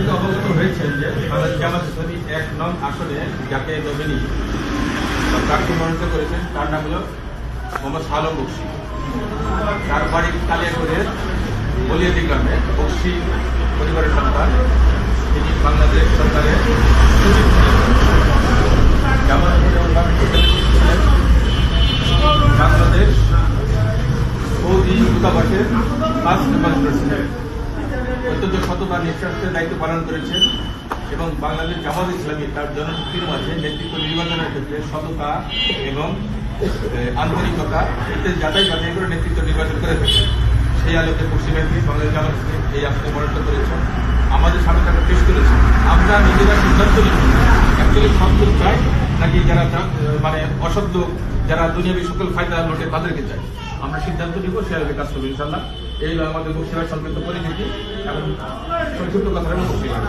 থেকে অবগত হয়েছেন যে বাংলাদেশ জামাত ইসলামী ১ নং আসনে যাকে নমিনি বা প্রার্থী মনোনীত করেছেন তার নাম হল মোহাম্মদ আলম বক্সি। তার বাড়ি কালিয়াকৈরের বলিয়াদি গ্রামে। বক্সি পরিবারের সন্তান। তিনি বাংলাদেশ সরকারের সচিব ছিলেন। বাংলাদেশ সৌদি দূতাবাসের ফার্স্ট অ্যাম্বাসেডর ছিলেন। অত্যন্ত সততা নিঃস্বার্থের দায়িত্ব পালন করেছেন এবং বাংলাদেশ জামাত ইসলামী তার জনশক্তির মাঝে নেতৃত্ব নির্বাচনের ক্ষেত্রে সততা এবং আন্তরিকতা এতে যাচাই করে নেতৃত্ব নির্বাচন করে থাকেন। সেই আলোকে পশ্চিমবঙ্গে বাংলাদেশ জামাত ইসলামী এই আসনে মনোনীত করেছেন। আমাদের সামনে তাকে পেশ করেছেন। আমরা নিজেরা সিদ্ধান্ত নিচ্ছি অ্যাকচুয়ালি সৎ লোক চাই নাকি যারা মানে অসৎ লোক যারা দুনিয়াবী সকল ফায়দা লোটে তাদেরকে চাই। আমরা সিদ্ধান্ত নিব, সে আলোকে কাজ করবো ইনশাল্লাহ। এই হলো আমাদের বক্সিবার সংক্ষিপ্ত পরিচিতি এবং সংক্ষিপ্ত কথা বক্সিবার।